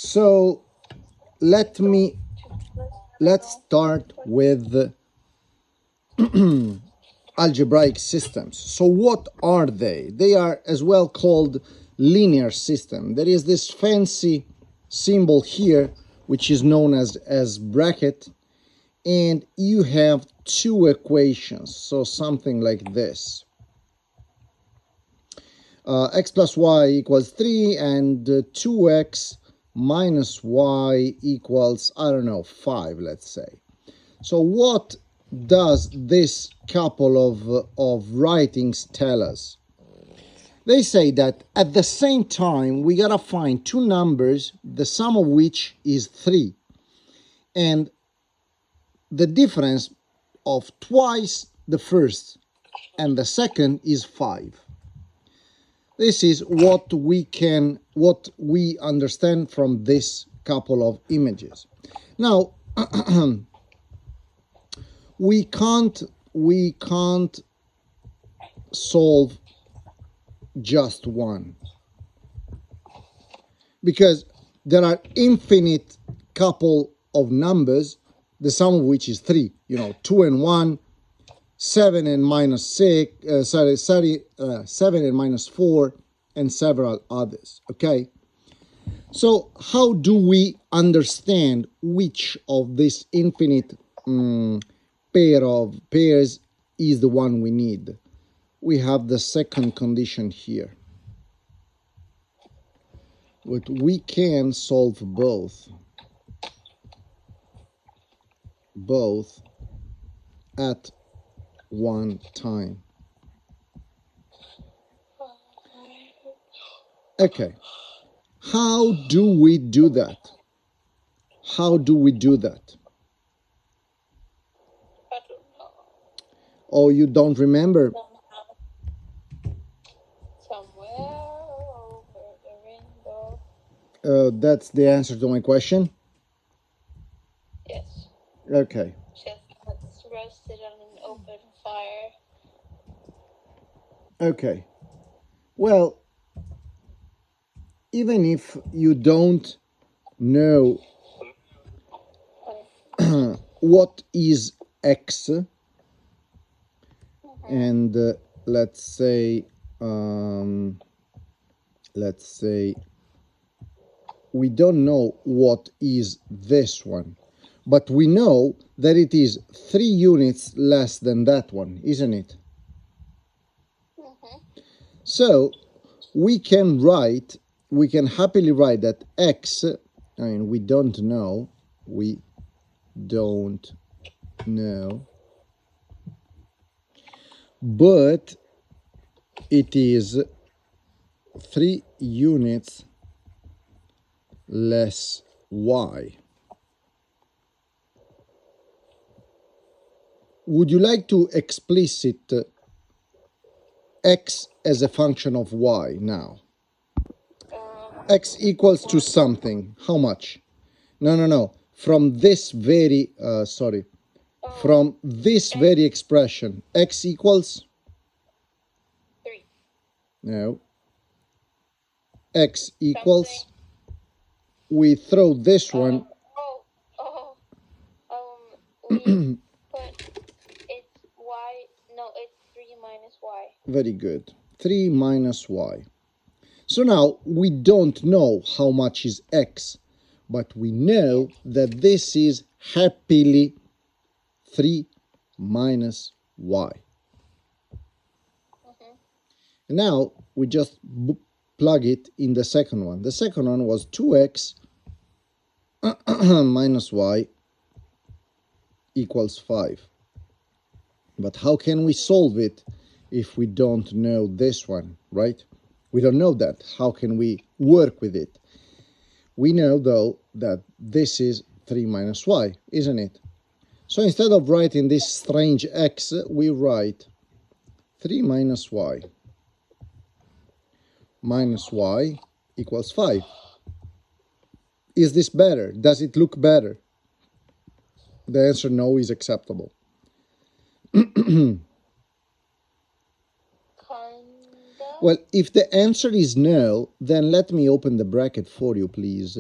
So let's start with algebraic systems. So what are they? They are as well called linear system. There is this fancy symbol here which is known as bracket, and you have two equations, so something like this. X plus y equals 3 and 2x minus y equals, I don't know, 5, let's say. So what does this couple of writings tell us? They say that at the same time we gotta find two numbers, the sum of which is 3, and the difference of twice the first and the second is 5. This is what we understand from this couple of images. Now we can't solve just one, because there are infinite couple of numbers, the sum of which is 3. 2 and 1, 7 and minus 6, 7 and minus 4, and several others. Okay, so how do we understand which of this infinite pairs is the one we need? We have the second condition here, but we can solve both at one time. Okay, how do we do that? I don't know. Oh, you don't remember? Somewhere over the rainbow. That's the answer to my question? Yes. Okay. Chestnuts roasted on an open fire. Okay. Well, even if you don't know what is x, and let's say we don't know what is this one, but we know that it is 3 units less than that one, isn't it? So we can happily write that x, I mean, we don't know, but it is 3 units less y. Would you like to explicit x as a function of y now? X equals to something. How much? No. From this very, from this very expression, x equals? 3. No. X equals, we throw this one. We put it's y, no, it's 3 minus y. Very good. 3 minus y. So now we don't know how much is x, but we know that this is happily 3 minus y. And now we just plug it in the second one. The second one was 2x minus y equals 5. But how can we solve it if we don't know this one, right? We don't know that. How can we work with it? We know, though, that this is 3 minus y, isn't it? So instead of writing this strange x, we write 3 minus y equals 5. Is this better? Does it look better? The answer no is acceptable. Well, if the answer is no, then let me open the bracket for you, please.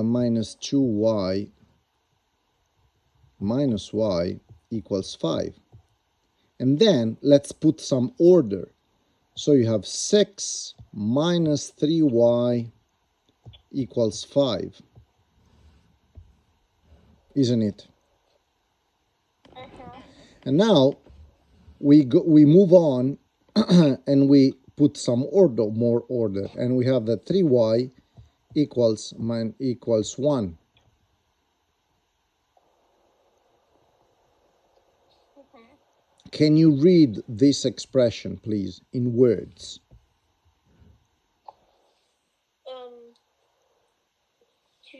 minus 2y minus y equals 5. And then let's put some order. So you have 6 minus 3y equals 5. Isn't it? And now we move on and we put some order, more order, and we have that 3y equals 1. Can you read this expression, please, in words? 2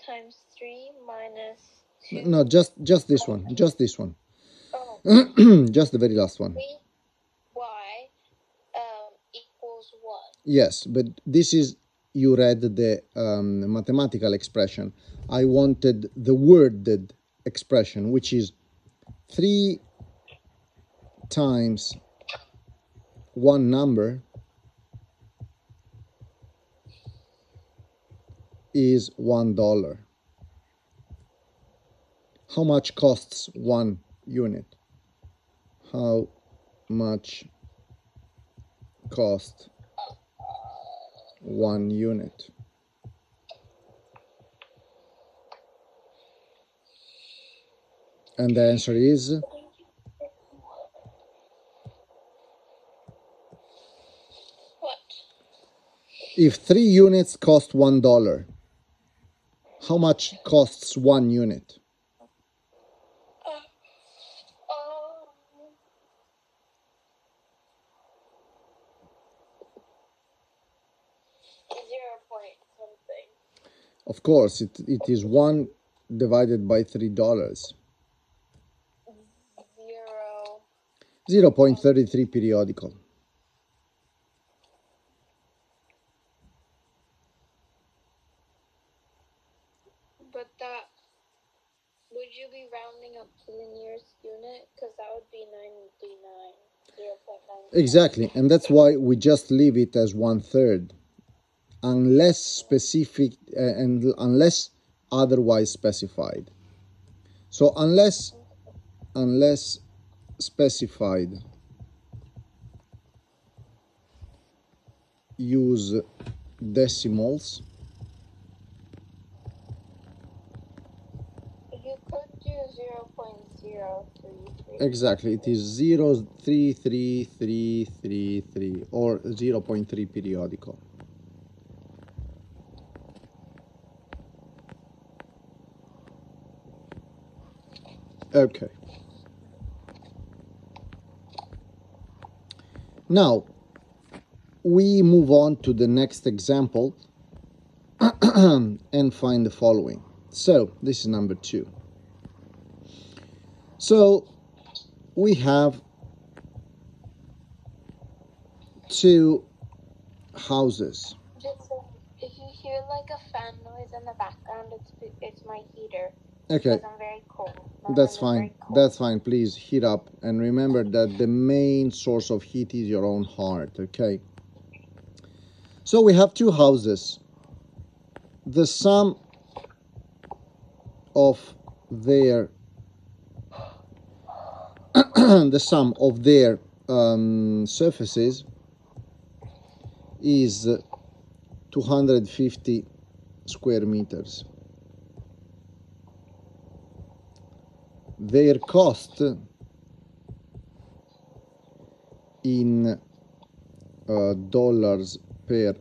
times 3 minus 2. No, just this one. Just this one. Oh, Just the very last one. 3y equals 1. Yes, but this is, you read the mathematical expression. I wanted the worded expression, which is 3 times one number is $1. How much costs 1 unit? How much cost 1 unit? And the answer is What? if 3 units cost $1, how much costs 1 unit? 0 point something. Of course, it is 1 divided by $3. 0.33 periodical. But that, would you be rounding up to the nearest unit? Because that would be 99. 0.99. Exactly, and that's why we just leave it as 1/3, unless specific and unless otherwise specified. So unless specified, use decimals. You could do 0.033. Exactly, it is 0.33333 or 0.3 periodical. Okay. Now we move on to the next example and find the following. So this is number 2. So we have 2 houses. If you hear like a fan noise in the background, it's my heater. Okay. Because I'm very cold. That's fine. That's fine. Please heat up and remember that the main source of heat is your own heart. Okay. So we have 2 houses. The sum of their surfaces is 250 square meters. Their cost in dollars per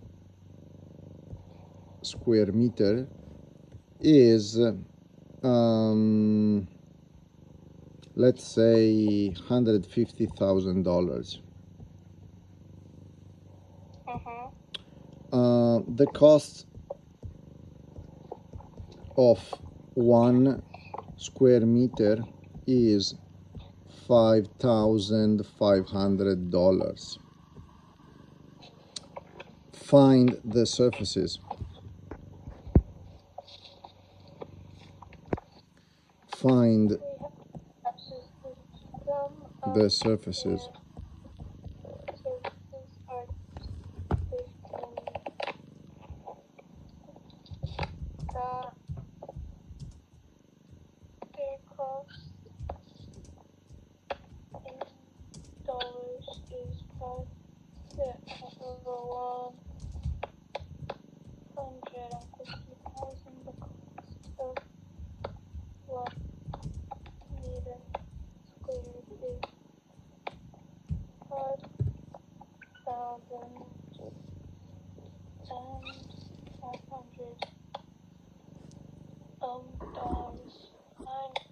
square meter is let's say $150,000. The cost of 1 square meter is $5,500. Find the surfaces. Find the surfaces. their cost in dollars is $150,000 the cost of 1 meter squared is 5,000 times 500 dollars times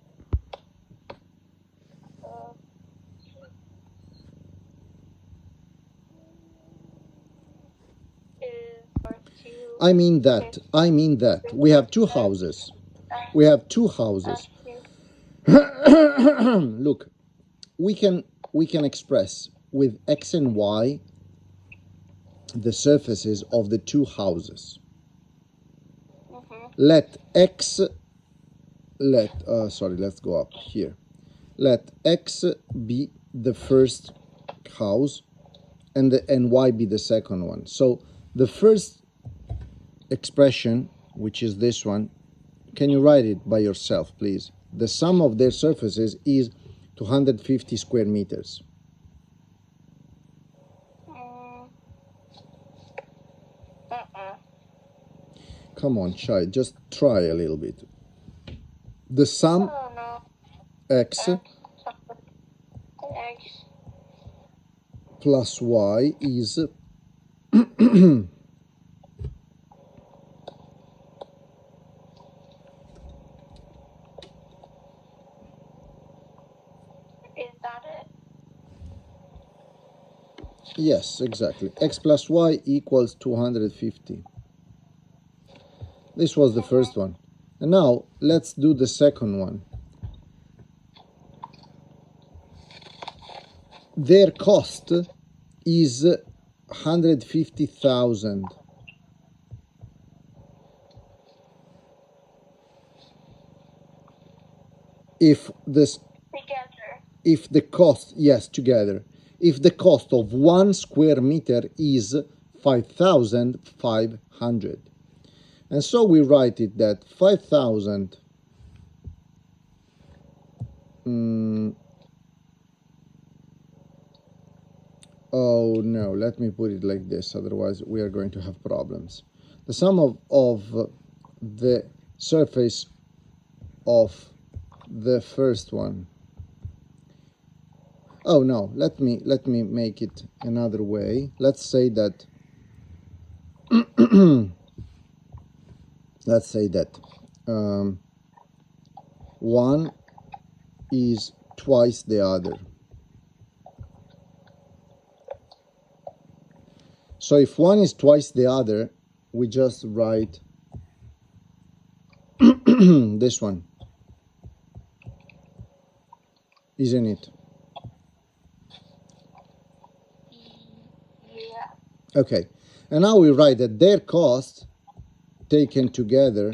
is worth to I mean that. We have two houses. Look, we can express with x and y the surfaces of the two houses. Let x let's go up here. Let x be the first house and y be the second one. So the first expression, which is this one, can you write it by yourself, please? The sum of their surfaces is 250 square meters. Come on, child, just try a little bit. The sum x plus y is Is that it? yes, exactly. X plus y equals 250. This was the first one. And now let's do the second one. Their cost is 150,000. If the cost, yes, together. If the cost of 1 square meter is 5,500. And so we write it that 5,000 oh no, let me put it like this, otherwise we are going to have problems. The sum of the surface of the first one. Oh no, let me make it another way. Let's say that let's say that one is twice the other. So if one is twice the other, we just write this one, isn't it? Yeah. Okay, and now we write that their cost taken together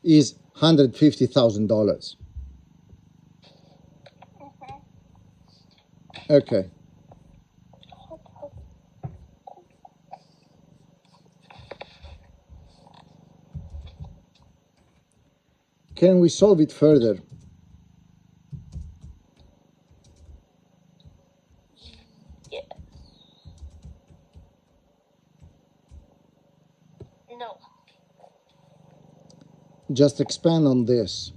is $150,000. Okay. Can we solve it further? Yes. No. Just expand on this.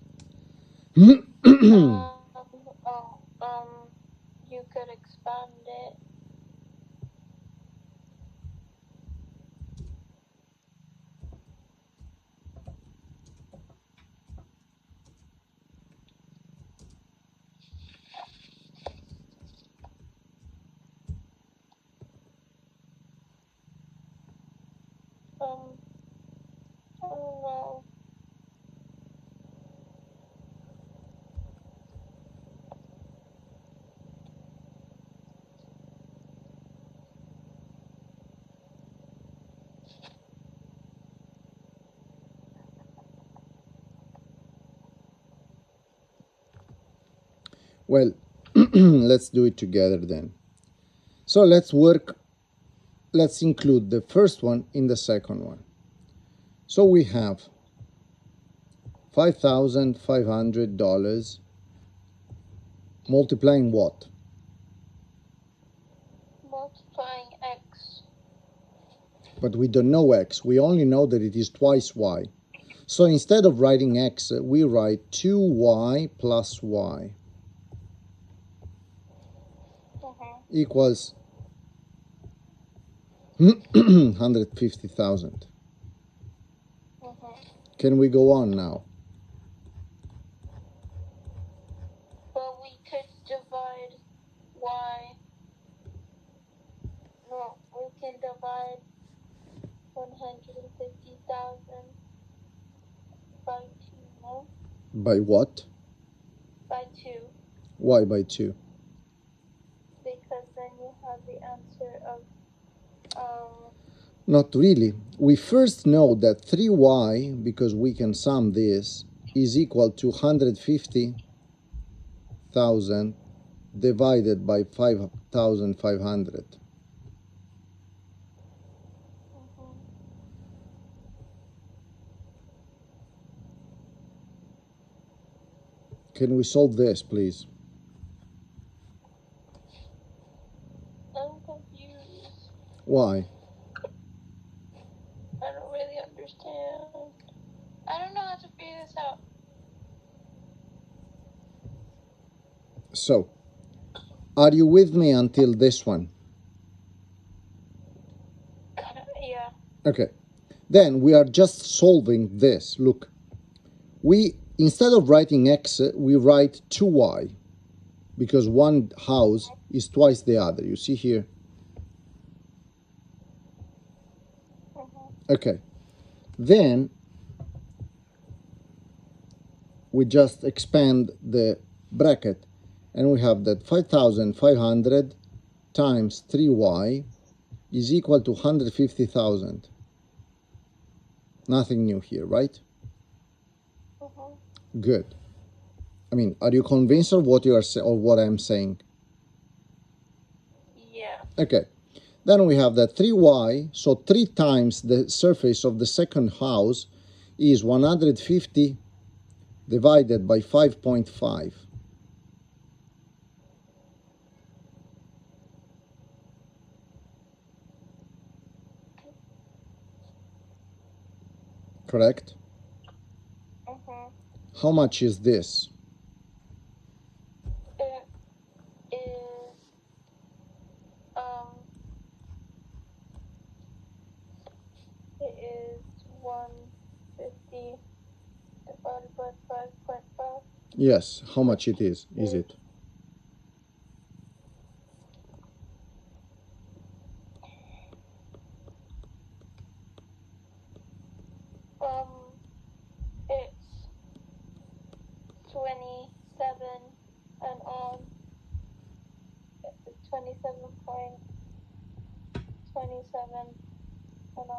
You could expand it. I don't know. Well, let's do it together then. So let's work let's include the first one in the second one. So we have $5,500 multiplying what? Multiplying x. But we don't know x. We only know that it is twice y. So instead of writing x, we write 2y plus y equals 150,000. Can we go on now? Well, we could divide y. No, we can divide 150,000 by 2, no? By what? By 2. Why by 2? Because then you have the answer of, Not really. We first know that 3y, because we can sum this, is equal to 150,000 divided by 5,500. Can we solve this, please? I'm confused. Why? I don't really understand. I don't know how to figure this out. So, are you with me until this one? Yeah. Okay. Then we are just solving this. Look, instead of writing x, we write 2y, because one house is twice the other. You see here? Okay. Then we just expand the bracket, and we have that 5,500 times 3y is equal to 150,000. Nothing new here, right? Good. I mean, are you convinced of what you are or what I'm saying? Yeah. Okay. Then we have that 3y, so 3 times the surface of the second house is 150 divided by 5.5. Correct? How much is this? It is 150 divided by 5.5. Yes, how much it is it? It's 27 and 27.27 and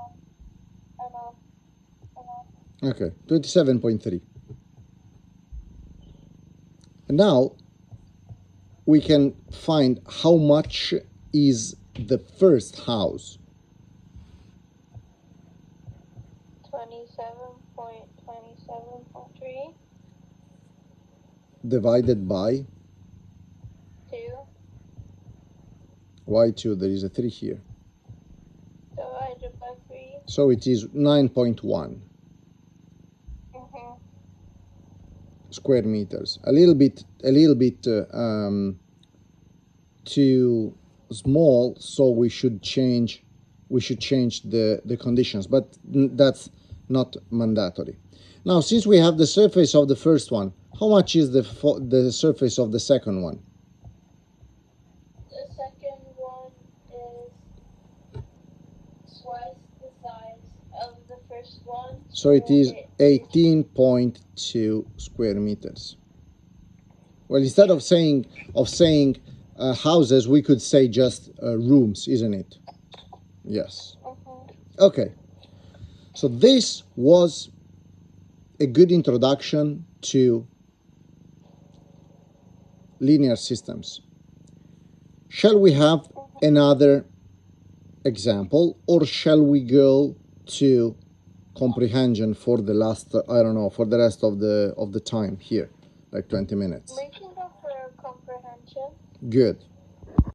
Okay, 27.3. Now we can find how much is the first house. 27.27.3 divided by 2 why 2? There is a 3 here. divided by 3. So it is 9.1 square meters. A little bit too small, so we should change the conditions, but that's not mandatory. Now, since we have the surface of the first one, how much is the surface of the second one? The second one is twice the size of the first one. So it is 18.2 square meters. Well, instead of saying houses, we could say just rooms, isn't it? Yes. Okay. So this was a good introduction to linear systems. Shall we have another example, or shall we go to comprehension for the last, I don't know, for the rest of the time here, like 20 minutes? We can go for comprehension. Good.